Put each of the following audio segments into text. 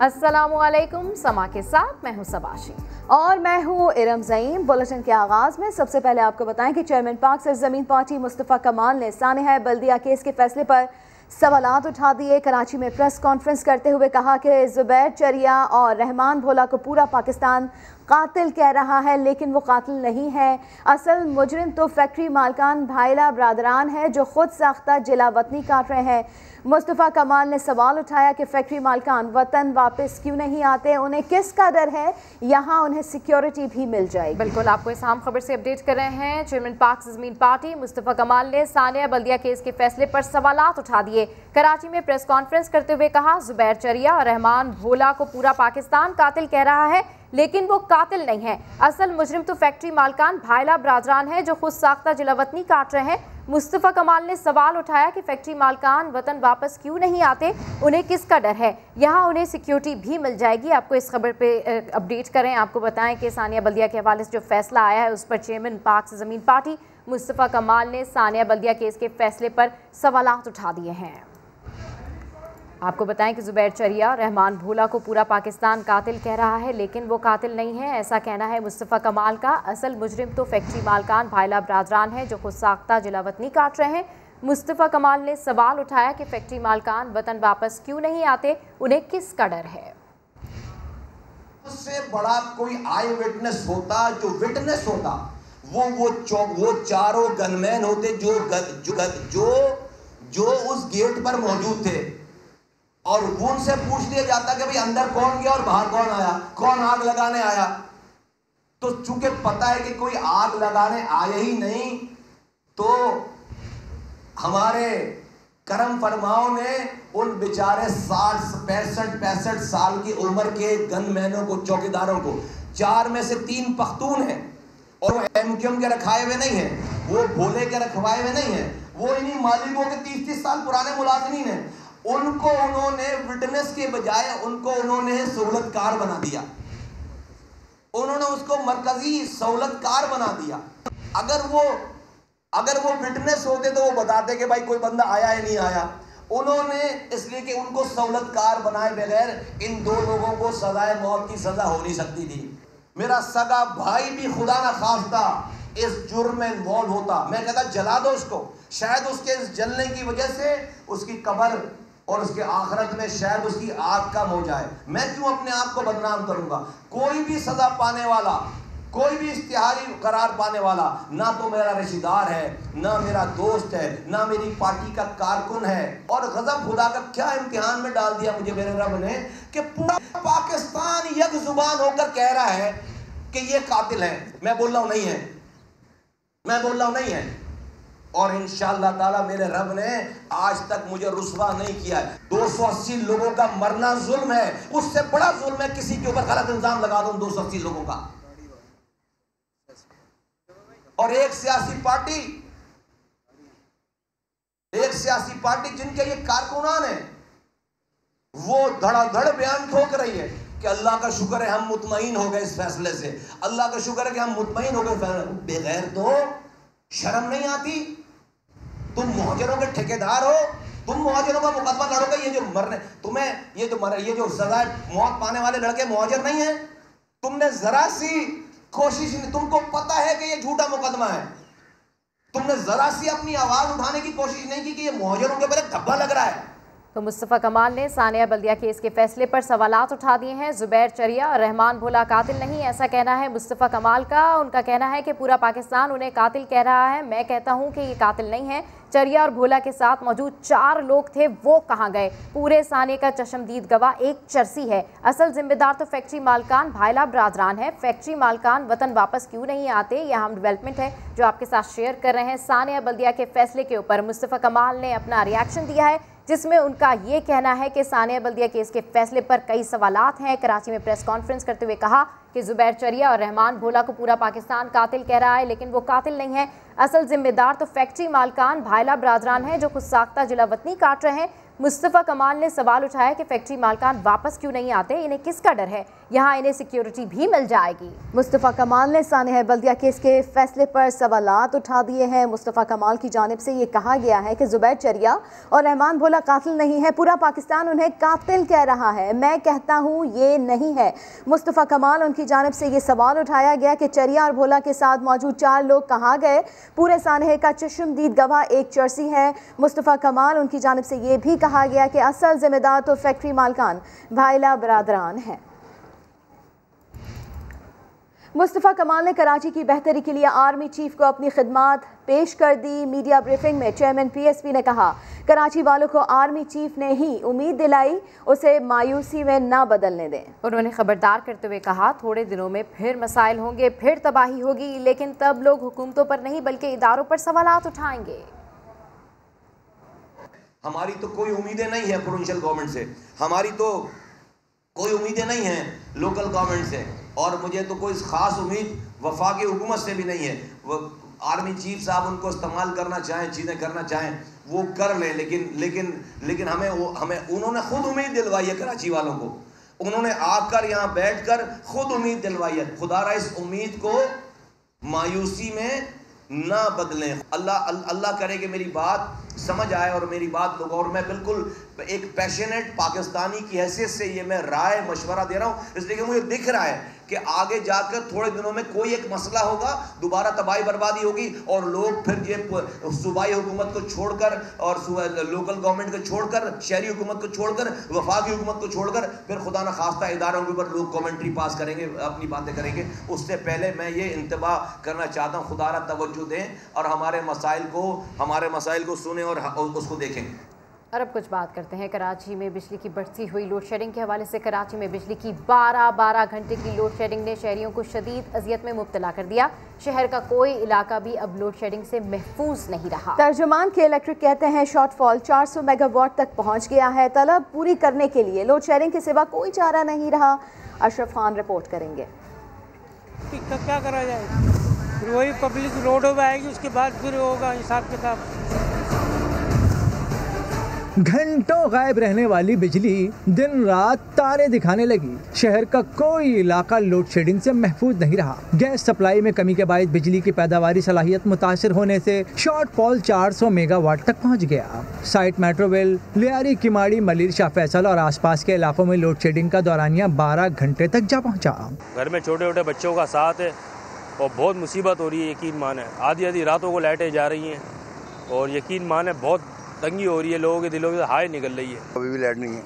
अस्सलामुअलैकुम, समा के साथ मैं हूं सबाशी और मैं हूं इरम ज़ईम। बुलेटिन के आगाज में सबसे पहले आपको बताएं कि चेयरमैन पाक सरजमीन पार्टी मुस्तफ़ा कमाल ने सानिया बल्दिया केस के फैसले पर सवालात उठा दिए। कराची में प्रेस कॉन्फ्रेंस करते हुए कहा कि जुबैर चरिया और रहमान भोला को पूरा पाकिस्तान कातिल कह रहा है, लेकिन वो कातिल नहीं है। असल मुजरिम तो फैक्ट्री मालकान भाईला बरादरान है जो खुद साख्ता जिला वतनी काट रहे हैं। मुस्तफ़ा कमाल ने सवाल उठाया कि फैक्ट्री मालकान वतन वापस क्यों नहीं आते, उन्हें किसका डर है, यहाँ उन्हें सिक्योरिटी भी मिल जाएगी। बिल्कुल, आपको इस अहम खबर से अपडेट कर रहे हैं। चेयरमैन पाक ज़मीन पार्टी मुस्तफ़ा कमाल ने सानिया बल्दिया केस के फैसले पर सवालात उठा दिए। कराची में प्रेस कॉन्फ्रेंस करते हुए कहा, जुबैर चरिया और रहमान भोला को पूरा पाकिस्तान कातिल कह रहा है, लेकिन वो कातिल नहीं है। असल मुजरिम तो फैक्ट्री मालकान भाईला बरादरान है जो खुद साख्ता जिला वतनी काट रहे हैं। मुस्तफ़ा कमाल ने सवाल उठाया कि फैक्ट्री मालकान वतन वापस क्यों नहीं आते, उन्हें किसका डर है, यहाँ उन्हें सिक्योरिटी भी मिल जाएगी। आपको इस खबर पे अपडेट करें। आपको बताएं कि सानिया बल्दिया के हवाले से जो फैसला आया है उस पर चेयरमैन पाक ज़मीन पार्टी मुस्तफ़ा कमाल ने सानिया बल्दिया केस के फैसले पर सवालात उठा दिए हैं। आपको बताएं कि जुबैर चरिया रहमान भोला को पूरा पाकिस्तान कातिल कह रहा है, लेकिन वो कातिल नहीं है, ऐसा कहना है मुस्तफ़ा कमाल का। असल मुजरिम तो फैक्ट्री मालकान भाईला बरादरान है जो खुद साख्ता जिला वतनी काट रहे हैं। मुस्तफ़ा कमाल ने सवाल उठाया कि फैक्ट्री मालकान वतन वापस क्यों नहीं आते, उन्हें किसका डर है। उससे बड़ा कोई आई विटनेस होता, जो विटनेस होता वो चारों गनमैन होते जो उस गेट पर मौजूद थे, और उनसे पूछ लिया जाता कि भाई अंदर कौन गया और बाहर कौन आया, कौन आग लगाने आया। तो चूंकि पता है कि कोई आग लगाने आया ही नहीं, तो हमारे करम फरमाओं ने उन बेचारे 65 साल की उम्र के गनमैनों को, चौकीदारों को, 4 में से 3 पख्तून हैं और वो एमक्यूएम के रखाए हुए नहीं हैं, वो भोले के रखवाए हुए नहीं हैं, वो इन्हीं मालिकों के 30-30 साल पुराने मुलाजिमीन हैं। उनको उन्होंने विटनेस के बजाय उनको उन्होंने सहूलतकार बना दिया, उन्होंने उसको मरकजी सहूलतकार बना दिया। अगर वो विटनेस होते तो वो बताते कि भाई कोई बंदा आया है नहीं आया। उन्होंने इसलिए कि उनको सहूलतकार बनाए बगैर इन 2 लोगों को सजाए मौत की सजा हो नहीं सकती थी। मेरा सगा भाई भी खुदा ना खास्ता इस जुर्म में इन्वॉल्व होता, मैं कहता जला दो उसको। शायद उसके इस जलने की वजह से उसकी कब्र और उसके आखिरत में शायद उसकी आग कम हो जाए। मैं क्यों अपने आप को बदनाम करूंगा। कोई भी सजा पाने वाला, कोई भी इश्तिहारी करार पाने वाला ना तो मेरा रिश्तेदार है, ना मेरा दोस्त है, ना मेरी पार्टी का कारकुन है। और गजब खुदा का क्या इम्तिहान में डाल दिया मुझे मेरे रब ने कि पूरा पाकिस्तान एक जुबान होकर कह रहा है कि ये कातिल है। मैं बोल रहा हूं नहीं है, मैं बोल रहा हूं नहीं है। और इंशाअल्लाह ताला मेरे रब ने आज तक मुझे रुसवा नहीं किया है। 280 लोगों का मरना जुल्म है, उससे बड़ा जुल्म है किसी के ऊपर गलत इल्जाम लगा दूं 280 लोगों का। और एक सियासी पार्टी जिनके ये कारकुनान है, वो धड़ाधड़ बयान ठोक रही है कि अल्लाह का शुक्र है हम मुतमईन हो गए इस फैसले से, अल्लाह का शुक्र है कि हम मुतमईन हो गए। बगैर तो शर्म नहीं आती। तुम मुहाजिरों के ठेकेदार हो, तुम मुहाजिरों का मुकदमा लड़ोगे। ये जो मरने तुम्हें ये जो सजा मौत पाने वाले लड़के मुहाजिर नहीं है। तुमने जरा सी कोशिश नहीं, तुमको पता है कि ये झूठा मुकदमा है, तुमने जरा सी अपनी आवाज उठाने की कोशिश नहीं की कि ये मुहाजिरों के ऊपर एक धब्बा लग रहा है। तो मुस्तफ़ा कमाल ने सानिया बल्दिया केस के फैसले पर सवालात उठा दिए हैं। जुबैर चरिया और रहमान भोला कातिल नहीं, ऐसा कहना है मुस्तफ़ा कमाल का। उनका कहना है कि पूरा पाकिस्तान उन्हें कातिल कह रहा है। मैं कहता हूं कि ये कातिल नहीं है। चरिया और भोला के साथ मौजूद 4 लोग थे, वो कहाँ गए। पूरे सानिया का चश्मदीद गवाह एक चरसी है। असल जिम्मेदार तो फैक्ट्री मालकान भाईला बरादरान है। फैक्ट्री मालकान वतन वापस क्यों नहीं आते, यह हम डेवलपमेंट है जो आपके साथ शेयर कर रहे हैं। सानिया बल्दिया के फैसले के ऊपर मुस्तफ़ा कमाल ने अपना रिएक्शन दिया है, जिसमें उनका ये कहना है कि सानिया बल्दिया केस के फैसले पर कई सवालात हैं। कराची में प्रेस कॉन्फ्रेंस करते हुए कहा कि जुबैर चरिया और रहमान भोला को पूरा पाकिस्तान कातिल कह रहा है, लेकिन वो कातिल नहीं है। असल जिम्मेदार तो फैक्ट्री मालकान भायला बरादरान हैं जो खुद साख्ता जिलावतनी काट रहे हैं। मुस्तफ़ा कमाल ने सवाल उठाया कि फैक्ट्री मालकान वापस क्यों नहीं आते, इन्हें किसका डर है, यहाँ इन्हें सिक्योरिटी भी मिल जाएगी। मुस्तफ़ा कमाल ने सानेहा बल्दिया केस के फैसले पर सवालात उठा दिए हैं। मुस्तफ़ा कमाल की जानिब से ये कहा गया है कि जुबैर चरिया और रहमान भोला कातिल नहीं है, पूरा पाकिस्तान उन्हें कातिल कह रहा है। मैं कहता हूँ ये नहीं है। मुस्तफ़ा कमाल उनकी जानिब से ये सवाल उठाया गया कि चरिया और भोला के साथ मौजूद 4 लोग कहाँ गए। पूरे सानहे का चश्मदीद गवाह एक चर्सी है। मुस्तफ़ा कमाल उनकी जानिब से ये भी कहा गया कि असल जिम्मेदार तो फैक्ट्री मालकान भायला बरादरान है। मुस्तफ़ा कमाल ने कराची की बेहतरी के लिए आर्मी चीफ को अपनी खिदमात पेश कर दी। मीडिया ब्रीफिंग में चेयरमैन PSP ने कहा, कराची वालों को आर्मी चीफ ने ही उम्मीद दिलाई, उसे मायूसी में ना बदलने दें। उन्होंने खबरदार करते हुए कहा, थोड़े दिनों में फिर मसाइल होंगे, फिर तबाही होगी, लेकिन तब लोग हुकूमतों पर नहीं बल्कि इदारों पर सवालात उठाएंगे। हमारी तो कोई उम्मीदें नहीं है प्रोविंशियल गवर्नमेंट से, हमारी तो कोई उम्मीदें नहीं हैं लोकल गवर्नमेंट से, और मुझे तो कोई ख़ास उम्मीद वफाकी हुकूमत से भी नहीं है। वो आर्मी चीफ साहब उनको इस्तेमाल करना चाहें, चीज़ें करना चाहें वो कर लें, लेकिन हमें उन्होंने खुद उम्मीद दिलवाई है कराची वालों को। उन्होंने आकर यहाँ बैठकर खुद उम्मीद दिलवाई है। खुदारा इस उम्मीद को मायूसी में ना बदलें। अल्लाह करे कि मेरी बात समझ आए और मेरी बात लोग, और मैं बिल्कुल एक पैशनेट पाकिस्तानी की हैसियत से ये मैं राय मशवरा दे रहा हूँ, इसलिए कि मुझे दिख रहा है कि आगे जाकर थोड़े दिनों में कोई एक मसला होगा, दोबारा तबाही बर्बादी होगी, और लोग फिर ये सूबाई हुकूमत को छोड़कर और लोकल गवर्नमेंट को छोड़कर, शहरी हुकूमत को छोड़कर, वफाकी हुकूमत को छोड़कर फिर खुदा न खास्ता इदारों के ऊपर लोग कमेंट्री पास करेंगे, अपनी बातें करेंगे। उससे पहले मैं ये इंतबाह करना चाहता हूँ, खुदा न तवज्जो दें और हमारे मसाइल को सुने और उसको देखें। और अब कुछ बात करते हैं कराची में बिजली की बढ़ती हुई लोड शेडिंग के हवाले से। कराची में बिजली की 12 घंटे की लोड शेडिंग ने शहरियों को शदीद अजियत में मुब्तला कर दिया। शहर का कोई इलाका भी अब लोड शेडिंग से महफूज नहीं रहा। तर्जुमान के इलेक्ट्रिक कहते हैं शॉर्टफॉल 400 मेगावाट तक पहुंच गया है। तलब पूरी करने के लिए लोड शेडिंग के सिवा कोई चारा नहीं रहा। अशरफ खान रिपोर्ट करेंगे। क्या करा जाए, फिर वही पब्लिक रोडों पर आएगी, उसके बाद फिर होगा हिसाब किताब। घंटों गायब रहने वाली बिजली दिन रात तारे दिखाने लगी। शहर का कोई इलाका लोड शेडिंग से महफूज नहीं रहा। गैस सप्लाई में कमी के बाद बिजली की पैदावारी सलाहियत मुतासिर होने से शॉर्टफॉल 400 मेगावाट तक पहुंच गया। साइट मेट्रोवेल, लियारी, किमाड़ी, मलिर, शाह फैसल और आसपास के इलाकों में लोड शेडिंग का दौरानिया 12 घंटे तक जा पहुँचा। घर में छोटे छोटे बच्चों का साथ है और बहुत मुसीबत हो रही है। यकीन माने आधी रातों को लाइटें जा रही हैं और यकीन माने बहुत तंगी हो रही है, लोगों के दिलों में हाय निकल रही है। अभी भी लाइट नहीं है,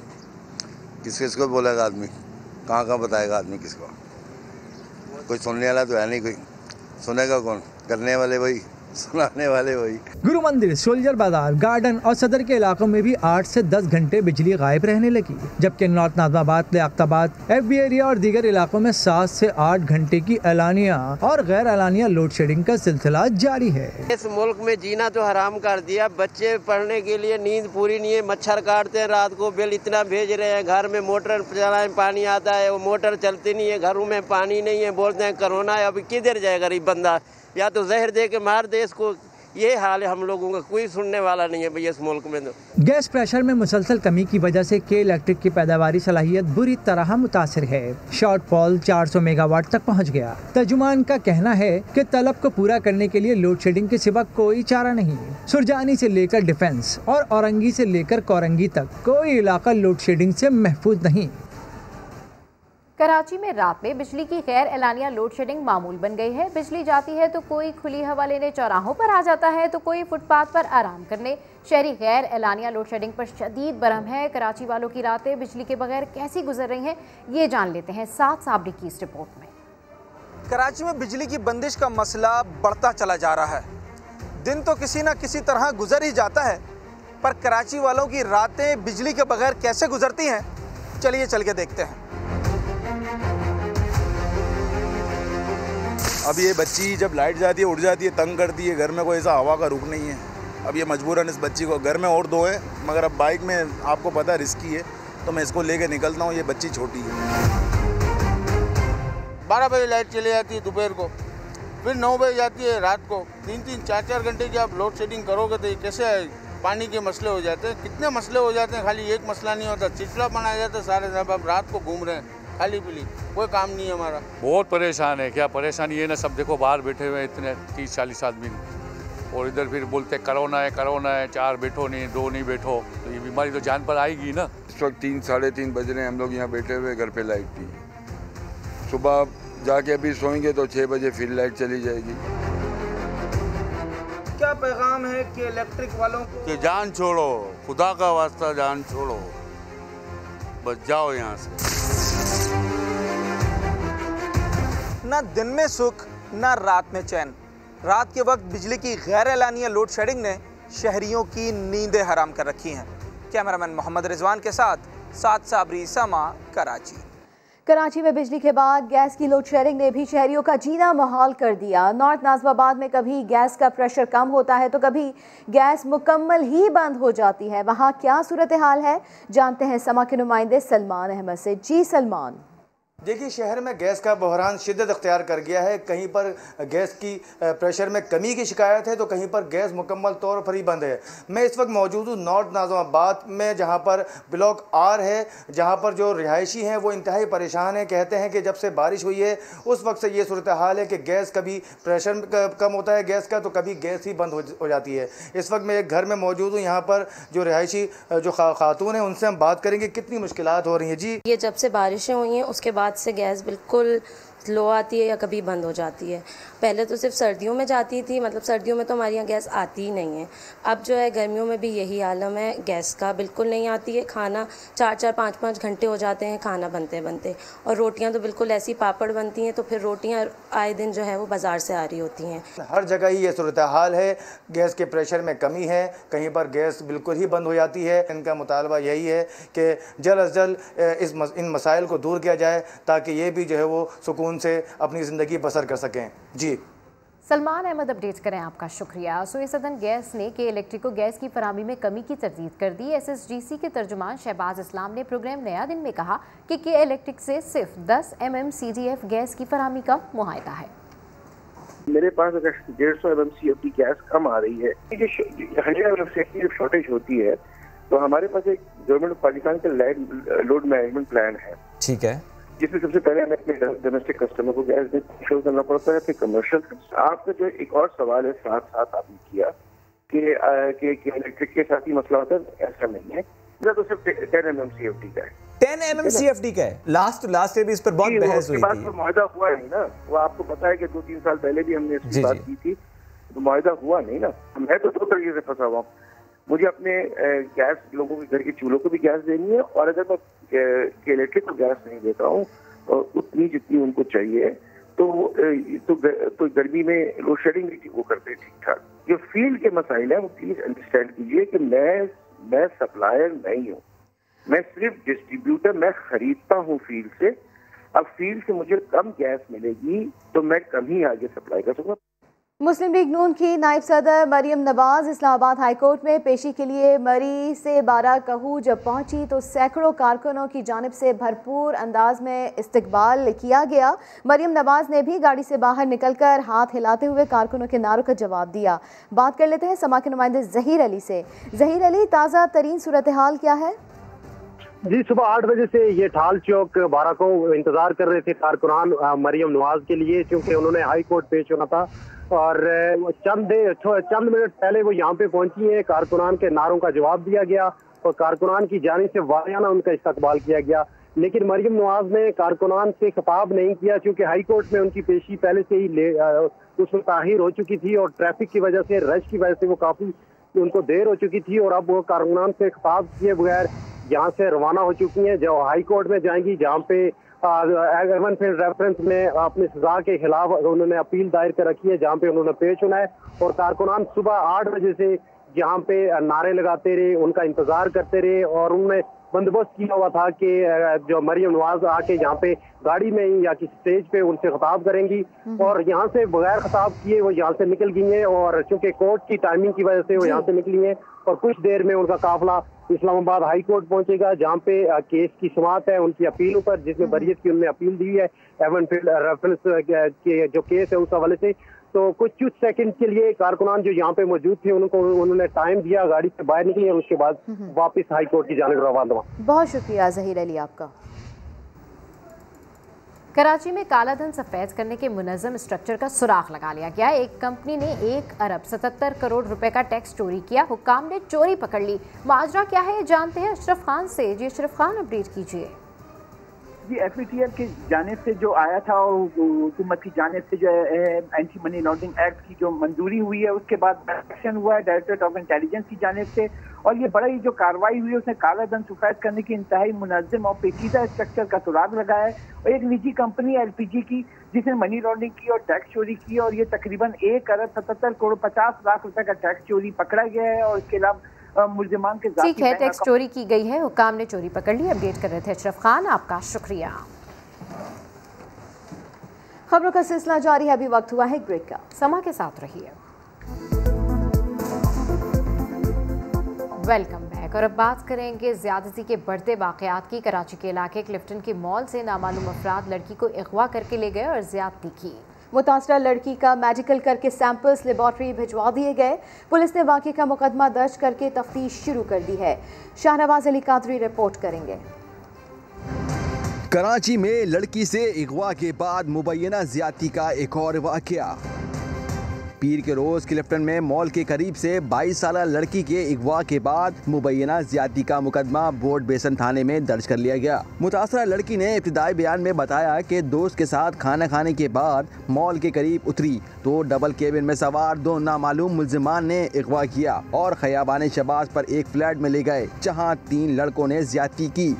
किसको बोलेगा आदमी, कहाँ बताएगा आदमी किसको। कोई सुनने वाला तो है नहीं, कोई सुनेगा कौन, करने वाले वही, सुनाने वाले वही। गुरु मंदिर, सोल्जर बाजार, गार्डन और सदर के इलाकों में भी 8 से 10 घंटे बिजली गायब रहने लगी, जबकि north Nazimabad, Liaquatabad, FB area और दीगर इलाकों में 7 से 8 घंटे की एलानिया और गैर एलानिया लोड शेडिंग का सिलसिला जारी है। इस मुल्क में जीना तो हराम कर दिया। बच्चे पढ़ने के लिए नींद पूरी नहीं है, मच्छर काटते हैं, रात को बिल इतना भेज रहे हैं, घर में मोटर चलाएं पानी आता है, वो मोटर चलती नहीं है, घरों में पानी नहीं है, बोलते हैं कोरोना है। अभी किधर जाए गरीब बंदा, या तो जहर दे के मार दे इसको। ये हाल है हम लोगों का, कोई सुनने वाला नहीं है भैया इस मुल्क में। तो गैस प्रेशर में मुसलसल कमी की वजह से के इलेक्ट्रिक की पैदावारी सलाहियत बुरी तरह मुतासिर है। शॉर्टफॉल 400 मेगावाट तक पहुंच गया। तर्जुमान का कहना है कि तलब को पूरा करने के लिए लोड शेडिंग के सिवा कोई चारा नहीं। सुरजानी से लेकर डिफेंस और औरंगी से लेकर कोरंगी तक कोई इलाका लोड शेडिंग से महफूज नहीं। कराची में रात में बिजली की गैर एलानिया लोड शेडिंग मामूल बन गई है। बिजली जाती है तो कोई खुली हवा लेने चौराहों पर आ जाता है तो कोई फुटपाथ पर आराम करने। शहरी गैर एलानिया लोड शेडिंग पर शदीद बरहम है। कराची वालों की रातें बिजली के बगैर कैसी गुजर रही हैं, ये जान लेते हैं साथ साबरी की इस रिपोर्ट में। कराची में बिजली की बंदिश का मसला बढ़ता चला जा रहा है। दिन तो किसी न किसी तरह गुजर ही जाता है, पर कराची वालों की रातें बिजली के बगैर कैसे गुजरती हैं, चलिए चल के देखते हैं। अब ये बच्ची जब लाइट जाती है उठ जाती है, तंग करती है, घर में कोई ऐसा हवा का रुख नहीं है। अब ये मजबूरन इस बच्ची को, घर में और 2 है मगर अब बाइक में आपको पता रिस्की है तो मैं इसको लेके निकलता हूँ। ये बच्ची छोटी है। 12 बजे लाइट चली जाती है दोपहर को, फिर 9 बजे जाती है रात को। 3-3, 4-4 घंटे की आप लोड शेडिंग करोगे तो ये कैसे है? पानी के मसले हो जाते हैं, कितने मसले हो जाते हैं। खाली एक मसला नहीं होता, चिड़चिड़ापन आ जाता है सारे साहब। अब रात को घूम रहे हैं खाली पीली, कोई काम नहीं है हमारा। बहुत परेशान है। क्या परेशानी है ना, सब देखो बाहर बैठे हुए इतने 30-40 आदमी, और इधर फिर बोलते कोरोना है, 4 बैठो नहीं, 2 नहीं बैठो, तो ये बीमारी तो जान पर आएगी ना। इस वक्त 3-3:30 बज रहे हैं, हम लोग यहाँ बैठे हुए, घर पे लाइट नहीं है। सुबह जाके अभी सोएंगे तो 6 बजे फिर लाइट चली जाएगी। क्या पैगाम है कि इलेक्ट्रिक वालों को कि जान छोड़ो, खुदा का वास्ता जान छोड़ो, बच जाओ यहाँ से। ना दिन में सुख ना रात में चैन। रात के वक्त बिजली की गैर एलानिया लोड शेडिंग ने शहरियों की नींदें हराम कर रखी हैं। कैमरामैन मोहम्मद रिजवान के साथ साबरी समा, कराची। कराची में बिजली के बाद गैस की लोड शेडिंग ने भी शहरियों का जीना मुहाल कर दिया। नॉर्थ नाज़िमाबाद में कभी गैस का प्रेशर कम होता है तो कभी गैस मुकम्मल ही बंद हो जाती है। वहाँ क्या सूरत हाल है, जानते हैं समा के नुमाइंदे सलमान अहमद से। जी सलमान। देखिए, शहर में गैस का बहरान शिद्दत अख्तियार कर गया है। कहीं पर गैस की प्रेशर में कमी की शिकायत है तो कहीं पर गैस मुकम्मल तौर पर ही बंद है। मैं इस वक्त मौजूद हूँ नॉर्थ नाज़िमाबाद में, जहाँ पर ब्लॉक आर है, जहाँ पर जो रिहायशी हैं वो इंतहाई परेशान हैं। कहते हैं कि जब से बारिश हुई है उस वक्त से ये सूरत हाल है कि गैस कभी प्रेशर कम होता है गैस का, तो कभी गैस ही बंद हो जाती है। इस वक्त मैं एक घर में मौजूद हूँ, यहाँ पर जो रिहायशी जो खातून हैं उनसे हम बात करेंगे कितनी मुश्किलात हो रही हैं। जी, ये जब से बारिशें हुई हैं उसके बाद से गैस बिल्कुल लो आती है या कभी बंद हो जाती है। पहले तो सिर्फ सर्दियों में जाती थी, मतलब सर्दियों में तो हमारे यहाँ गैस आती ही नहीं है। अब जो है गर्मियों में भी यही आलम है, गैस का बिल्कुल नहीं आती है। खाना 4-4, 5-5 घंटे हो जाते हैं खाना बनते बनते, और रोटियाँ तो बिल्कुल ऐसी पापड़ बनती हैं तो फिर रोटियाँ आए दिन जो है वो बाज़ार से आ रही होती हैं। हर जगह ही ये सूरत हाल है, गैस के प्रेशर में कमी है, कहीं पर गैस बिल्कुल ही बंद हो जाती है। इनका मुतालबा यही है कि जल्द अज जल्द इन मसाइल को दूर किया जाए ताकि ये भी जो है वो सुकून से अपनी ज़िंदगी बसर कर सकें। जी, सलमान अहमद अपडेट करें, आपका शुक्रिया। सूए सदन गैस ने के इलेक्ट्रिको गैस की फरामी में कमी की तरदीद कर दी। SSGC के तर्जुमान शहबाज इस्लाम ने प्रोग्राम नया दिन में कहा कि के इलेक्ट्रिक से सिर्फ 10 mmCDF गैस की फरामी का मुआहदा है। मेरे पास अगर 150 mmCFD गैस कम आ रही है, 100 mmCFD शॉर्टेज होती है, तो हमारे पास एक गवर्नमेंट ऑफ पाकिस्तान का लोड मैनेजमेंट प्लान है। ठीक है, जिसमें सबसे पहले हमें अपने डोमेस्टिक कस्टमर को गैस शुरू करना पड़ता है, फिर कमर्शियल। आपका जो एक और सवाल है साथ साथ आपने किया कि इलेक्ट्रिक के साथ ही मसला होता है, ऐसा नहीं है। तो सिर्फ 10 mmCFD का है। 10 mmCFD का है। लास्ट भी इस पर बहुत बहस हुई थी। मुआहदा हुआ नहीं ना, वो आपको पता है कि 2-3 साल पहले भी हमने इसकी बात की थी, तो मुआहदा हुआ नहीं ना। मैं तो 2 तरीके से फंसा हुआ हूँ। मुझे अपने गैस लोगों के घर के चूल्हों को भी गैस देनी है, और अगर मैं इलेक्ट्रिक को गैस नहीं देता हूँ उतनी जितनी उनको चाहिए तो गर्मी में लोड शेडिंग भी वो करते हैं ठीक ठाक। जो फील्ड के मसाइल हैं वो प्लीज अंडरस्टैंड कीजिए कि मैं सप्लायर नहीं हूँ, मैं सिर्फ डिस्ट्रीब्यूटर, मैं खरीदता हूँ फील्ड से। अब फील्ड से मुझे कम गैस मिलेगी तो मैं कम ही आगे सप्लाई कर सकूँगा। मुस्लिम लीग नून की नायब सदर मरियम नवाज इस्लामाबाद हाईकोर्ट में पेशी के लिए मरी से 12 कहू जब पहुंची तो सैकड़ों कारकुनों की जानिब से भरपूर अंदाज में इस्तकबाल किया गया। मरियम नवाज ने भी गाड़ी से बाहर निकलकर हाथ हिलाते हुए कारकुनों के नारों का जवाब दिया। बात कर लेते हैं समा के नुमाइंदे जहीर अली से। जहीर अली, ताज़ा तरीन सूरत हाल क्या है? जी, सुबह 8 बजे से ये ठाल चौक 12 को इंतजार कर रहे थे कारकुनान मरियम नवाज के लिए, क्योंकि उन्होंने हाई कोर्ट पेश होना था, और चंद मिनट पहले वो यहाँ पे पहुंची है। कारकुनान के नारों का जवाब दिया गया और कारकुनान की जानिब से वारियाना उनका इस्तकबाल किया गया, लेकिन मरियम नवाज ने कारकुनान से खिताब नहीं किया, क्योंकि हाई कोर्ट में उनकी पेशी पहले से ही उसमें ताहीर हो चुकी थी और ट्रैफिक की वजह से, रश की वजह से वो काफ़ी उनको देर हो चुकी थी, और अब वो कारकुनान से खिताब किए बगैर यहाँ से रवाना हो चुकी हैं, जो हाई कोर्ट में जाएंगी, जहाँ पे एवन फील्ड रेफरेंस में अपनी सजा के खिलाफ उन्होंने अपील दायर कर रखी है, जहाँ पे उन्होंने पेश होना है। और कारकुनान सुबह 8 बजे से यहाँ पे नारे लगाते रहे, उनका इंतजार करते रहे, और उन्होंने बंदोबस्त किया हुआ था कि जो मरियम नवाज आके यहाँ पे गाड़ी में या किसी स्टेज पे उनसे खिताब करेंगी, और यहाँ से बगैर खिताब किए वो यहाँ से निकल गई हैं, और चूंकि कोर्ट की टाइमिंग की वजह से वो यहाँ से निकली हैं, और कुछ देर में उनका काफिला इस्लामाबाद हाई कोर्ट पहुंचेगा, जहां पे केस की समाअत है उनकी अपीलों पर, जिसमें बरियत की उन्होंने अपील दी है एवनफील्ड रेफरेंस के जो केस है उस हवाले से। तो कुछ सेकंड के लिए कारकुनान जो यहाँ पे मौजूद थे उन्होंने टाइम दिया, गाड़ी से बाहर निकले और उसके बाद वापस हाई कोर्ट की जानिब रवाना हुआ। बहुत शुक्रिया जहीर अली आपका। कराची में कालाधन सफेद करने के मुनज़्ज़म स्ट्रक्चर का सुराग लगा लिया गया। एक कंपनी ने 1 अरब 77 करोड़ रुपए का टैक्स चोरी किया। हुक्काम ने चोरी पकड़ ली। माजरा क्या है जानते हैं अशरफ खान से। जी अशरफ खान, अपडेट कीजिए। जी FATF की जानिब से जो आया था और हुकूमत की जानिब से जो है एंटी मनी लॉन्ड्रिंग एक्ट की जो मंजूरी हुई है, उसके बाद एक्शन हुआ है डायरेक्टरेट ऑफ इंटेलिजेंस की जानिब से, और ये बड़ा ही जो कार्रवाई हुई है उसने काला धन सफेद करने की इंतहाई मुनज़्ज़म और पेचीदा स्ट्रक्चर का सुराग लगाया है। और एक निजी कंपनी LPG की जिसने मनी लॉन्ड्रिंग की और टैक्स चोरी की, और ये तकरीबन 1 अरब 77 करोड़ 50 लाख रुपए का टैक्स चोरी पकड़ा गया है। और इसके अलावा मुल्जिमान के ठीक है, टैक्स चोरी की गई है, हुक्काम ने चोरी पकड़ ली। अपडेट कर रहे थे अशरफ खान, आपका शुक्रिया। खबरों का सिलसिला जारी है, अभी वक्त हुआ है ब्रेक का। समा के साथ रहिए। Welcome back. और अब बात करेंगे ज्यादती के बढ़ते वाकयात की। कराची के इलाके क्लिफ्टन के मॉल से नामालूम अफराद लड़की को अगवा करके ले गए और ज्यादती की। मुतासरा लड़की का मेडिकल करके सैंपल्स लेबॉर्ट्री भिजवा दिए गए। पुलिस ने वाक़े का मुकदमा दर्ज करके तफ्तीश शुरू कर दी है। शाहनवाज अली कादरी रिपोर्ट करेंगे। कराची में लड़की से अगवा के बाद मुबैना ज्यादती का एक और वाकया। पीर के रोज क्लिफ्टन में मॉल के करीब से 22 साल लड़की के अगवा के बाद मुबैना ज्यादती का मुकदमा बोर्ड बेसन थाने में दर्ज कर लिया गया। मुतासरा लड़की ने इब्तिदाई बयान में बताया कि दोस्त के साथ खाना खाने के बाद मॉल के करीब उतरी तो डबल केबिन में सवार 2 नामालूम मुल्जिमान ने अगवा किया और खयाबान शबाज पर एक फ्लैट में ले गए, जहां 3 लड़कों ने ज्यादती की।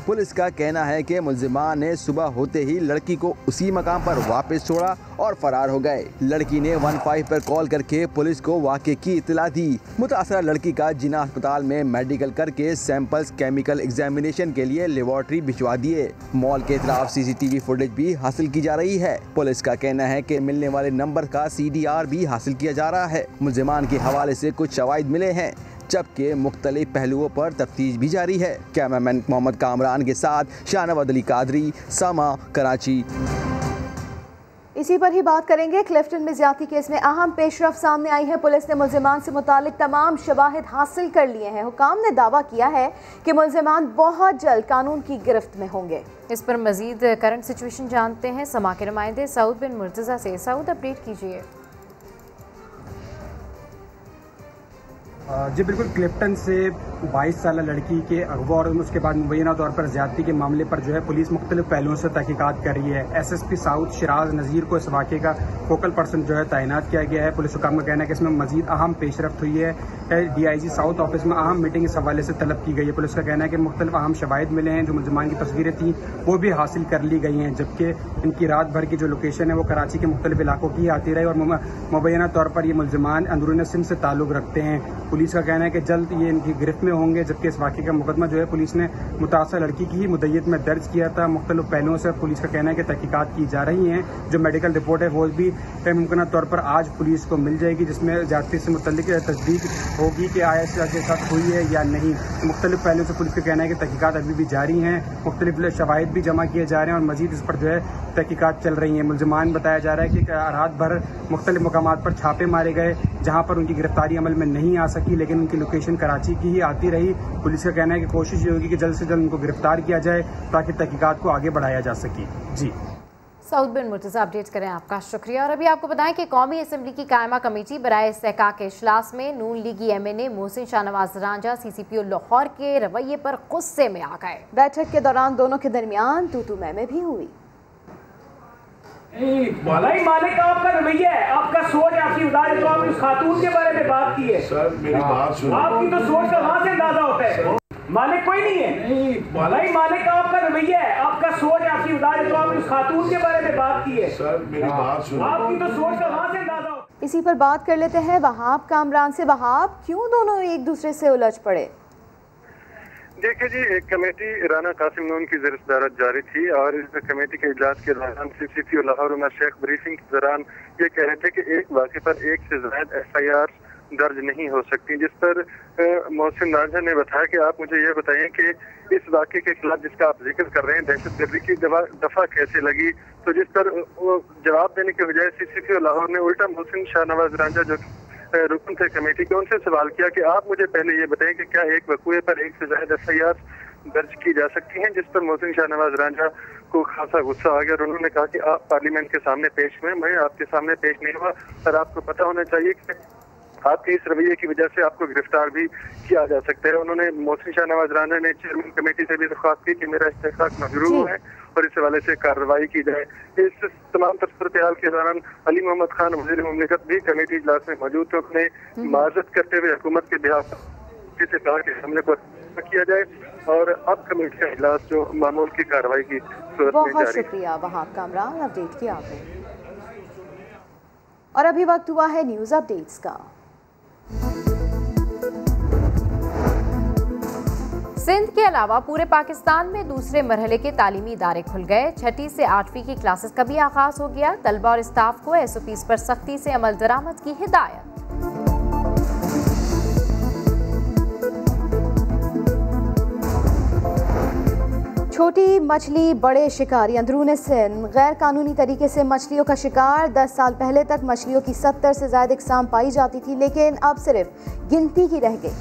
पुलिस का कहना है कि मुल्जिमान ने सुबह होते ही लड़की को उसी मकाम पर वापस छोड़ा और फरार हो गए। लड़की ने 15 पर कॉल करके पुलिस को वाक़े की इत्तला दी। मुतासरा लड़की का जिना अस्पताल में मेडिकल करके सैंपल्स केमिकल एग्जामिनेशन के लिए लेबॉर्ट्री भिजवा दिए। मॉल के इतराफ CCTV फुटेज भी हासिल की जा रही है। पुलिस का कहना है कि मिलने वाले नंबर का CDR भी हासिल किया जा रहा है। मुल्जिमान के हवाले से कुछ शवाहिद मिले हैं, जबकि मुख्तलिफ पहलुओं पर तफ्तीश भी जारी है। कैमरामैन मोहम्मद कामरान के साथ शाहनवाज अली कादरी, समा, कराची। इसी पर ही बात करेंगे। क्लिफ्टन में ज्यादती केस में अहम पेशरफ सामने आई है। पुलिस ने मुल्जिमान से मुतालिक तमाम शवाहिद हासिल कर लिए हैं। हुकाम ने दावा किया है कि मुल्जिमान बहुत जल्द कानून की गिरफ्त में होंगे। इस पर मजीद करंट सिचुएशन जानते हैं समा के नुमाइंदे सऊद बिन मुर्तज़ा से। सऊद, अपडेट कीजिए। जी बिल्कुल, क्लिफ्टन से 22 साल लड़की के अगवा और उसके बाद मुबैना तौर पर ज्यादती के मामले पर जो है पुलिस मुख्तलिफ पहलुओं से तहकीकात कर रही है। SSP साउथ शिराज नज़ीर को इस वाक़े का फोकल पर्सन जो है तैनात किया गया है। पुलिस हुकाम का कहना है कि इसमें मजीद अहम पेशरफ्त हुई है। DIG साउथ ऑफिस में अहम मीटिंग इस हवाले से तलब की गई है। पुलिस का कहना है कि मुख्तलिफ अहम शवाहिद मिले हैं। जो मुल्जिमान की तस्वीरें थी वो भी हासिल कर ली गई हैं, जबकि इनकी रात भर की जो लोकेशन है वो कराची के मुख्तलिफ इलाकों की आती रही और मुबैना तौर पर ये मुल्जिमान अंदरून सिंध से ताल्लुक़ रखते हैं। पुलिस का कहना है कि जल्द ये इनकी गिरफ्त में होंगे, जबकि इस वाक़े का मुकदमा जो है पुलिस ने मुतासर लड़की की ही मुद्दत में दर्ज किया था। मुख्तलिफ पहलुओं से पुलिस का कहना है कि तहकीकात की जा रही हैं। जो मेडिकल रिपोर्ट है वो भी मुमकिन तौर पर आज पुलिस को मिल जाएगी, जिसमें ज्यादती से मुतल्लिक तस्दीक होगी कि आया के साथ हुई है या नहीं। मुख्तलिफ पहलुओं से पुलिस का कहना है कि तहकीकात अभी भी जारी हैं। मुख्तलिफ शवाहिद भी जमा किए जा रहे हैं और मजीद इस पर जो है तहकीकात चल रही है। मुल्जिमान बताया जा रहा है कि रात भर मुख्तलिफ मकामात पर छापे मारे गए, जहाँ पर उनकी गिरफ्तारी अमल में नहीं आ सकी, लेकिन उनकी लोकेशन कराची की ही आती रही। पुलिस का कहना है कि कोशिश ये होगी कि जल्द से जल्द उनको गिरफ्तार किया जाए ताकि तहकीकात को आगे बढ़ाया जा सके। जी सऊद बिन मुर्तज़ा, अपडेट करें, आपका शुक्रिया। और अभी आपको बताएं कि कौमी असम्बली की कायमा कमेटी बराए इस्तेहकाक के इजलास में नून लीगी MNA मोहसिन शाहनवाज रांझा CCPO लाहौर के रवैये पर गुस्से में आ गए। बैठक के दौरान दोनों के दरमियान तू मैं भी हुई। भलाई मालिक आपका रवैया है, आपका सोच, आपकी उदार, तो आपने उस खातून के बारे में बात की है। सर मेरी बात सुनो, आपकी तो सोच का कहाँ से अंदाजा होता है? मालिक कोई नहीं है। भलाई मालिक आपका रवैया है, आपका सोच, आपकी उदार, तो आपने उस खातून के बारे में बात की है। सर मेरी बात सुनो, आपकी तो सोच का कहाँ से अंदाजा होता है? इसी पर बात कर लेते हैं वहाब कामरान से। वहाब, क्यों दोनों एक दूसरे से उलझ पड़े? देखिए जी, एक कमेटी राना कासिम नून की ज़िरसदारत जारी थी और इस कमेटी के इजलास के दौरान CCPO लाहौर उमर शेख ब्रीफिंग के दौरान ये कह रहे थे कि एक वाक़े पर 1 से ज़ायद FIR दर्ज नहीं हो सकती। जिस पर मोहसिन रांझा ने बताया कि आप मुझे ये बताइए कि इस वाक़े के खिलाफ जिसका आप जिक्र कर रहे हैं दहशतगर्दी की दफा कैसे लगी, तो जिस पर वो जवाब देने के बजाय CCP लाहौर ने उल्टा मोहसिन शाहनवाज रांझा जो रुकन थे कमेटी के, उनसे सवाल किया कि आप मुझे पहले ये बताएं कि क्या एक वक़ूए पर एक से ज़्यादा FIR दर्ज की जा सकती हैं। जिस पर मोहसिन शाहनवाज रांझा को खासा गुस्सा आ गया और उन्होंने कहा कि आप पार्लियामेंट के सामने पेश हुए, मैं आपके सामने पेश नहीं हुआ, पर आपको पता होना चाहिए कि आपके इस रवैये की वजह से आपको गिरफ्तार भी किया जा सकता है। उन्होंने मोहसिन शाहनवाज रांझा ने चेयरमैन कमेटी से भी दरख्वास्त की कि मेरा इस्तेहकाक मजरूर है और इस हवाले से कार्रवाई की जाए। इस तमाम सूरत-ए-हाल के दौरान अली मोहम्मद खान वज़ीर मुमलिकत भी कमेटी इजलास में मौजूद थे। उसने माजरत करते हुए हुकूमत के बिहाफ से कहा कि हमले को किया जाए और अब कमेटी का इजलास जो मामूल की कार्रवाई की सूरत में बहुत जारी। शुक्रिया वहाब कामरान, अपडेट किया आपने। और अभी वक्त हुआ है न्यूज़ अपडेट्स का। सिंध के अलावा पूरे पाकिस्तान में दूसरे मरहले के तालीमी इदारे खुल गए। 6ठी से 8वीं की क्लासेस का भी आगाज हो गया। तलबा और स्टाफ को SOPs पर सख्ती से अमल दरामद की हिदायत। छोटी मछली बड़े शिकारी अंदरूनी सिंध गैर कानूनी तरीके से मछलियों का शिकार। 10 साल पहले तक मछलियों की 70 से ज्यादा इकसाम पाई जाती थी, लेकिन अब सिर्फ गिनती की रह गई।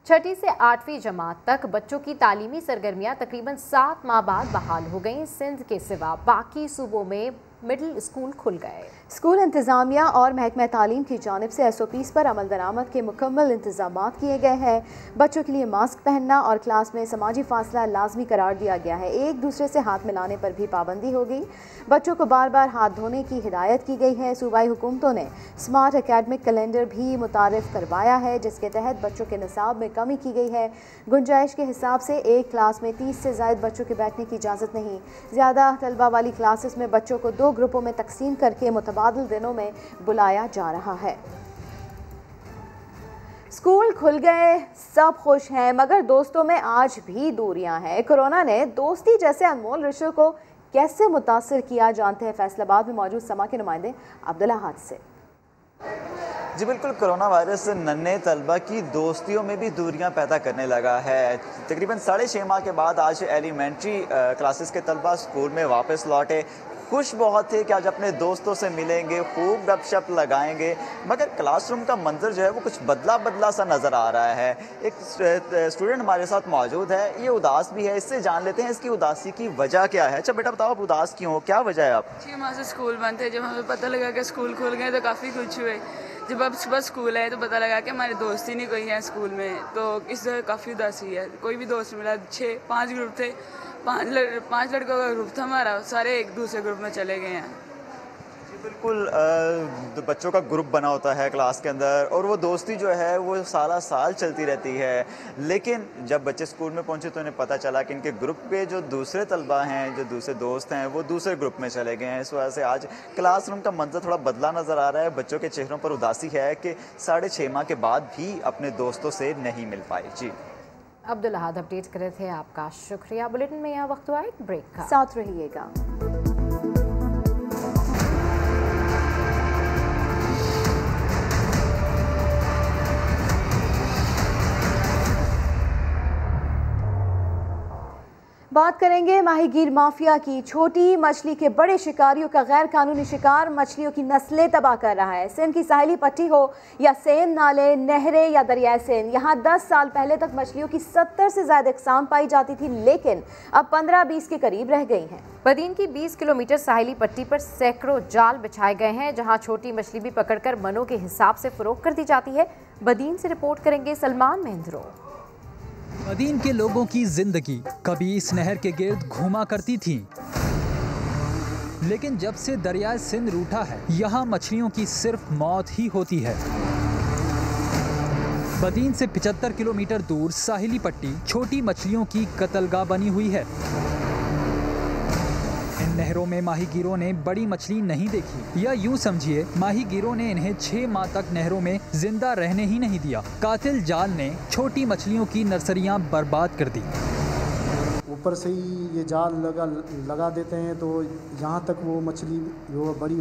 6ठी से 8वीं जमात तक बच्चों की तालीमी सरगर्मियां तकरीबन 7 माह बाद बहाल हो गईं। सिंध के सिवा बाकी सूबों में मिडिल स्कूल खुल गए। स्कूल इंतजामिया और महकमा तालीम की जानिब से SOPs पर अमल दरामद के मुकम्मल इंतजाम किए गए हैं। बच्चों के लिए मास्क पहनना और क्लास में समाजी फासला लाजमी करार दिया गया है। एक दूसरे से हाथ मिलाने पर भी पाबंदी हो गई। बच्चों को बार बार हाथ धोने की हिदायत की गई है। सूबाई हुकूमतों ने स्मार्ट एकेडमिक कैलेंडर भी मुतारिफ करवाया है, जिसके तहत बच्चों के निसाब में कमी की गई है। गुंजाइश के हिसाब से एक क्लास में 30 से ज़ायद बच्चों के बैठने की इजाज़त नहीं। ज़्यादा तलबा वाली क्लासेस में बच्चों को 2 ग्रुपों में तकसीम करके मुतबादिल दिनों में बुलाया जा रहा है। स्कूल खुल गए, सब खुश हैं, मगर दोस्तों में आज भी दूरियां हैं। कोरोना ने दोस्ती जैसे अनमोल रिश्तों को कैसे मुतासिर किया, जानते हैं फैसलाबाद में मौजूद समा के नुमाइंदे अब्दुल्ला हाद से। जी बिल्कुल, कोरोना वायरस नन्हे तलबा की दोस्तियों में भी दूरियां पैदा करने लगा है। तकरीबन 6.5 माह के बाद आज एलिमेंट्री क्लासेस के तलबा स्कूल में वापस लौटे। खुश बहुत थे कि आज अपने दोस्तों से मिलेंगे, खूब गपशप लगाएंगे, मगर क्लासरूम का मंजर जो है वो कुछ बदला सा नज़र आ रहा है। एक स्टूडेंट हमारे साथ मौजूद है, ये उदास भी है, इससे जान लेते हैं इसकी उदासी की वजह क्या है। अच्छा बेटा बताओ, आप उदास क्यों हो, क्या वजह है आप? 6 माह से स्कूल बंद थे। जब हमें पता लगा कि स्कूल खुल गए तो काफ़ी खुश हुए। जब अब सुबह स्कूल आए तो पता लगा कि हमारे दोस्त ही नहीं कोई है स्कूल में, तो इससे काफ़ी उदासी है। कोई भी दोस्त मिला, 5 ग्रुप थे, 5 लड़कों का ग्रुप था हमारा, सारे एक दूसरे ग्रुप में चले गए हैं। बिल्कुल, बच्चों का ग्रुप बना होता है क्लास के अंदर और वो दोस्ती जो है वो सारा साल चलती रहती है, लेकिन जब बच्चे स्कूल में पहुंचे तो इन्हें पता चला कि इनके ग्रुप पे जो दूसरे तलबा हैं, जो दूसरे दोस्त हैं, वो दूसरे ग्रुप में चले गए हैं। इस वजह से आज क्लासरूम का मंजर थोड़ा बदला नज़र आ रहा है। बच्चों के चेहरों पर उदासी है कि 6.5 माह के बाद भी अपने दोस्तों से नहीं मिल पाए। जी अब्दुल्ला हाद अपडेट कर रहे थे, आपका शुक्रिया। बुलेटिन में यह वक्त हुआ एक ब्रेक का, साथ रहिएगा। बात करेंगे माहीगीर माफिया की। छोटी मछली के बड़े शिकारियों का गैर कानूनी शिकार मछलियों की नस्लें तबाह कर रहा है। सिंध की साहिली पट्टी हो या सेन नाले, नहरें या दरियाए सेन, यहाँ 10 साल पहले तक मछलियों की 70 से ज़्यादा इकसाम पाई जाती थी, लेकिन अब 15-20 के करीब रह गई हैं। बदीन की 20 किलोमीटर साहिली पट्टी पर सैकड़ों जाल बिछाए गए हैं, जहाँ छोटी मछली भी पकड़कर मनों के हिसाब से फरोख्त कर दी जाती है। बदीन से रिपोर्ट करेंगे सलमान महेंद्रो। बदीन के लोगों की जिंदगी कभी इस नहर के गिर्द घूमा करती थी, लेकिन जब से दरिया सिंध रूठा है, यहाँ मछलियों की सिर्फ मौत ही होती है। बदीन से 75 किलोमीटर दूर साहिली पट्टी छोटी मछलियों की कत्लगाह बनी हुई है। इन नहरों में माहीगीरों ने बड़ी मछली नहीं देखी, या यूं समझिए माहीगीरों ने इन्हें 6 माह तक नहरों में जिंदा रहने ही नहीं दिया। कातिल जाल ने छोटी मछलियों की नर्सरियां बर्बाद कर दी। वो ऊपर से ही ये जाल लगा देते हैं, तो यहाँ तक वो मछली जो बड़ी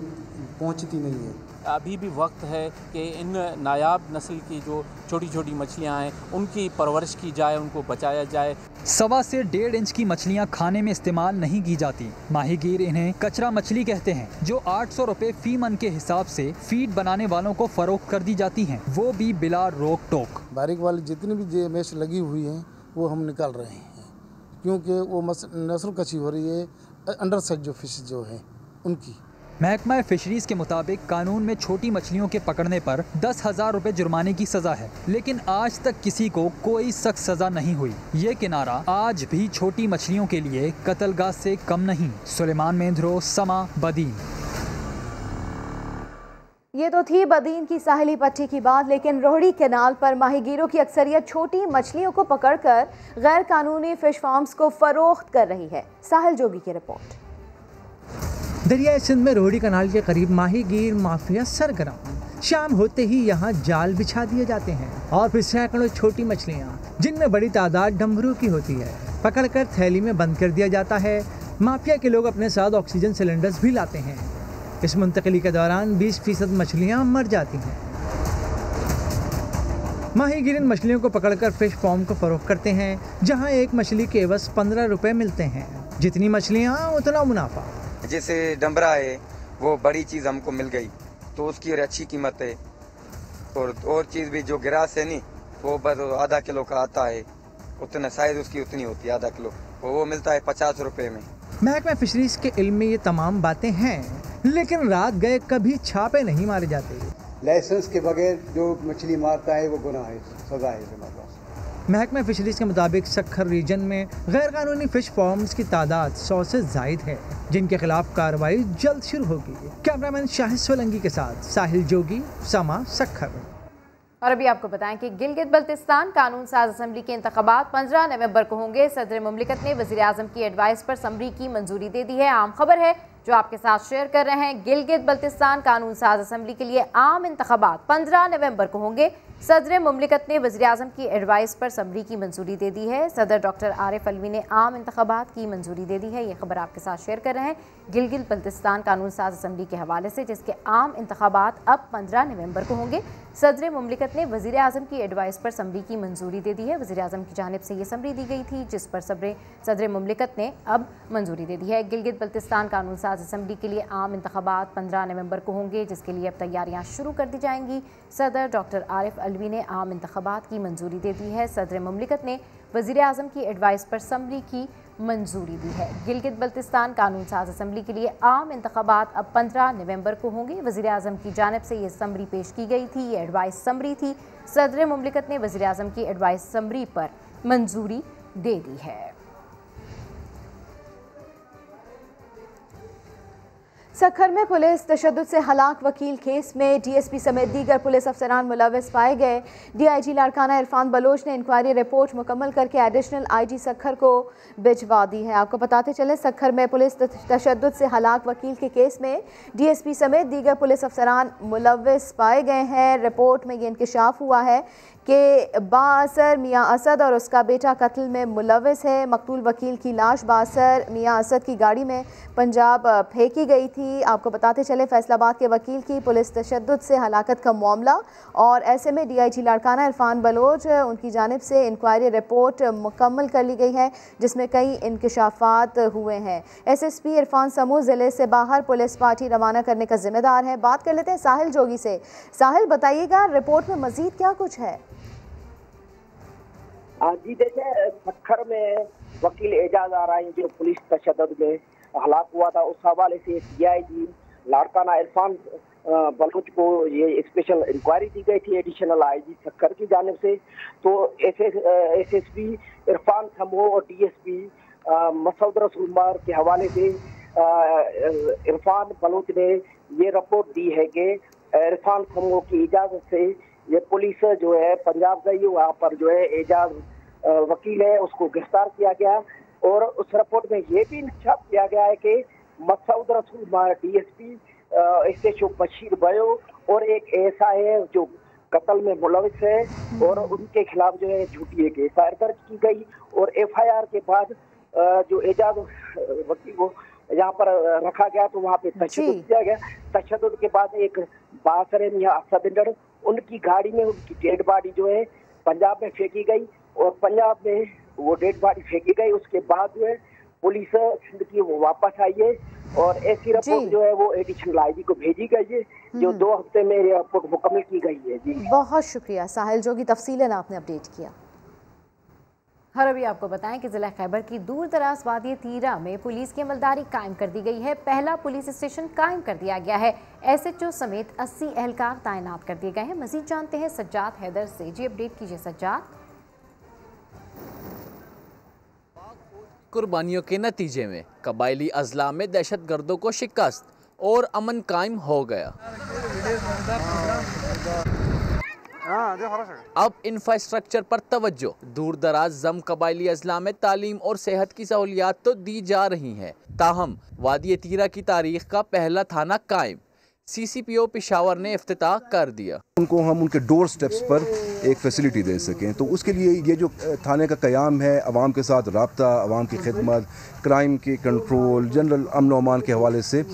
पहुँचती नहीं है। अभी भी वक्त है कि इन नायाब नस्ल की जो छोटी छोटी मछलियाँ हैं उनकी परवरिश की जाए, उनको बचाया जाए। 1.25 से 1.5 इंच की मछलियाँ खाने में इस्तेमाल नहीं की जाती। माहीगीर इन्हें कचरा मछली कहते हैं, जो 800 रुपए फी मन के हिसाब से फीड बनाने वालों को फरोख्त कर दी जाती हैं, वो भी बिला रोक टोक। बारीक वाली जितनी भी मैश लगी हुई हैं वो हम निकाल रहे हैं, क्योंकि वो नस्ल कच्ची हो रही है। अंडर साइज जो फिश जो है उनकी। महकमा फिशरीज के मुताबिक कानून में छोटी मछलियों के पकड़ने पर 10,000 रुपए जुर्माने की सजा है, लेकिन आज तक किसी को कोई सख्त सजा नहीं हुई। ये किनारा आज भी छोटी मछलियों के लिए कत्लगाह से कम नहीं। सुलेमान मेंद्रो, समा, बदीन। ये तो थी बदीन की साहिली पट्टी की बात, लेकिन रोहड़ी कैनाल पर माहीगीरों की अक्सरियत छोटी मछलियों को पकड़कर गैर कानूनी फिश फार्म्स को फरोख्त कर रही है। साहिल जोगी की रिपोर्ट। दरियाए सिंध में रोहड़ी कनाल के करीब माहीगीर माफिया सरगर्म। शाम होते ही यहाँ जाल बिछा दिए जाते हैं और फिर सैकड़ों छोटी मछलियाँ, जिनमें बड़ी तादाद डमरू की होती है, पकड़कर थैली में बंद कर दिया जाता है। माफिया के लोग अपने साथ ऑक्सीजन सिलेंडर्स भी लाते हैं। इस मुंतकली के दौरान 20% मछलियाँ मर जाती हैं। माहीगीर इन मछलियों को पकड़कर फिश फार्म को फरोख्त करते हैं, जहाँ एक मछली के एवज 15 रुपए मिलते हैं। जितनी मछलियाँ उतना मुनाफा। जैसे डमरा है वो बड़ी चीज़ हमको मिल गई तो उसकी अच्छी कीमत है, और चीज़ भी जो गिरास है नहीं वो बस आधा किलो का आता है, उतना साइज उसकी उतनी होती है, आधा किलो, वो मिलता है 50 रुपए में। महकमा फिशरीज के इल्म में ये तमाम बातें हैं, लेकिन रात गए कभी छापे नहीं मारे जाते। लाइसेंस के बगैर जो मछली मारता है वो गुनाह है, सजा है। महकमा फिशरीज के मुताबिक सक्खर रीजन में गैर कानूनी फिश फार्म्स की तादाद 100 से जायद है, जिनके खिलाफ कार्रवाई जल्द शुरू होगी। कैमरामैन शाहिद सोलंगी के साथ साहिल जोगी, समा, सक्खर। और अभी आपको बताएं कि गिलगित बल्तिस्तान कानून साज असम्बली के इंतखाबात 15 नवंबर को होंगे। सदर मुमलिकत ने वज़ीर आज़म की एडवाइस पर समरी की मंजूरी दे दी है। आम खबर है जो आपके साथ शेयर कर रहे हैं। गिलगित बल्तिस्तान कानून साज असम्बली के लिए आम इंतखाबात 15 नवंबर को होंगे। सदर मुमलिकत ने वज़ीर आज़म की एडवाइस पर समरी की मंजूरी दे दी है। सदर डॉक्टर आरिफ अलवी ने आम इंतखाबात की मंजूरी दे दी है। ये खबर आपके साथ शेयर कर रहे हैं गिलगित बल्तिस्तान कानून साज असम्बली के हवाले से, जिसके आम इंतखाबात अब 15 नवंबर को होंगे। सदर मुमलिकत ने वज़ीर आज़म की एडवाइस पर समरी की मंजूरी दे दी है। वज़ीर आज़म की जानिब से ये समरी दी गई थी, जिस पर सदर मुमलिकत ने अब मंजूरी दे दी है। गिलगित बल्तिस्तान कानून साज असम्बली के लिए आम इंतखाबात 15 नवंबर को होंगे, जिसके लिए अब तैयारियां शुरू कर दी जाएंगी। सदर डॉक्टर आरिफ अलवी ने आम इंतखाबात की मंजूरी दे दी है। सदर मुमलिकत ने वज़ीर आज़म की एडवाइस पर समरी की मंजूरी दी है। गिलगित बल्तिस्तान कानून साज असम्बली के लिए आम इंतखाबात अब 15 नवंबर को होंगे। वज़ीर आज़म की जानिब से ये समरी पेश की गई थी, ये एडवाइस समरी थी। सदर मुमलिकत ने वज़ीर आज़म की एडवाइस समरी पर मंजूरी दे दी है। सक्खर में पुलिस तशद्दुद से हलाक वकील केस में डीएसपी समेत दीगर पुलिस अफसरान मुलव्वस पाए गए। डीआईजी लाड़काना इरफान बलोच ने इंक्वायरी रिपोर्ट मुकम्मल करके एडिशनल आईजी सक्खर को भिजवा दी है। आपको बताते चले, सक्खर में पुलिस तशद्दुद से हलाक वकील के केस में डीएसपी समेत दीगर पुलिस अफसरान मुलव्वस पाए गए हैं। रिपोर्ट में ये इंकशाफ हुआ है कि बाअसर मियाँ असद और उसका बेटा कत्ल में मुलव्वस है। मकतूल वकील की लाश बाअसर मियाँ असद की गाड़ी में पंजाब फेंकी गई थी। आपको बताते चले, फैसलाबाद के वकील की पुलिस तशद्दुद से हलाकत का मामला, और ऐसे में डीआईजी लाड़काना इरफान बलोच उनकी जानिब से इंक्वायरी रिपोर्ट मुकम्मल कर ली गई है, जिसमें कई इंकशाफात हुए हैं। एसएसपी इरफान समू ज़िले से बाहर पुलिस पार्टी रवाना करने का जिम्मेदार है। बात कर लेते हैं साहिल जोगी से। साहिल, बताइएगा रिपोर्ट में मजीद क्या कुछ है? जी देखिए, सक्खर में वकील एजाज आराई जो पुलिस तशद्दुद में हलाक हुआ था, उस हवाले से डीआईजी लाड़काना इरफान बलोच को ये स्पेशल इंक्वायरी दी गई थी एडिशनल आईजी सक्खर की जानिब से। तो एसएसपी इरफान समो और डीएसपी मसूद रसूल मार के हवाले से इरफान बलोच ने ये रिपोर्ट दी है कि इरफान समो की इजाज़त से ये पुलिस जो है पंजाब गई, वहाँ पर जो है एजाज वकील है उसको गिरफ्तार किया गया। और उस रिपोर्ट में ये भी इंकशाफ किया गया है कि मसूद रसूल मार डीएसपी एसएचओ बशीर बयो और एक ऐसा है जो कत्ल में मुलविस है, और उनके खिलाफ जो है झूठी एक एफआईआर दर्ज की गई। और एफआईआर के बाद जो एजाज वकील को यहाँ पर रखा गया तो वहाँ पे तशद्दुद किया गया। तशद्दुद के बाद एक बासर मियां असद उनकी गाड़ी में उनकी डेड बॉडी जो है पंजाब में फेंकी गई और पंजाब में वो डेड बॉडी फेंकी गई। उसके बाद जो है पुलिस सिंध की वो वापस आई है और ऐसी रिपोर्ट जो है वो एडिशनल आईजी को भेजी गई है, जो 2 हफ्ते में ये रिपोर्ट मुकम्मल की गई है। जी बहुत शुक्रिया साहिल जो की तफसीलन आपने अपडेट किया। और अभी आपको बताएं कि जिला खैबर की दूर दराज वादी तीरा में पुलिस की अमलदारी कायम कर दी गई है। पहला पुलिस स्टेशन कायम कर दिया गया है। SHO समेत 80 एहलकार तैनात कर दिए गए हैं। मजीद जानते हैं सज्जाद हैदर से। जी अपडेट कीजिए सज्जाद। कुर्बानियों के नतीजे में कबायली अजला में दहशतगर्दों को शिकस्त और अमन कायम हो गया। अब इंफ्रास्ट्रक्चर पर तवज्जो। दूर दराज जम कबायली अजला में तालीम और सेहत की सहूलियात तो दी जा रही हैं, ताहम वादी तीरा की तारीख का पहला थाना कायम। CCPO पेशावर ने इफ्तिताह कर दिया। उनको हम उनके डोर स्टेप्स पर एक फैसिलिटी दे सकें, तो उसके लिए ये जो थाने का क़याम है, अवाम के साथ राब्ता, अवाम की खिदमत, क्राइम के कंट्रोल, जनरल अमन और अमान के हवाले से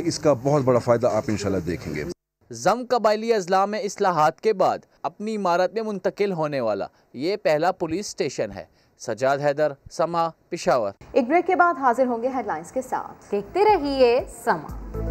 इसका बहुत बड़ा फ़ायदा आप इंशाल्लाह देखेंगे। जम कबायली अजला में इस्लाहात के बाद अपनी इमारत में मुंतकिल होने वाला ये पहला पुलिस स्टेशन है। सज्जाद हैदर, समा, पेशावर। एक ब्रेक के बाद हाजिर होंगे हेडलाइंस के साथ। देखते रहिए समा।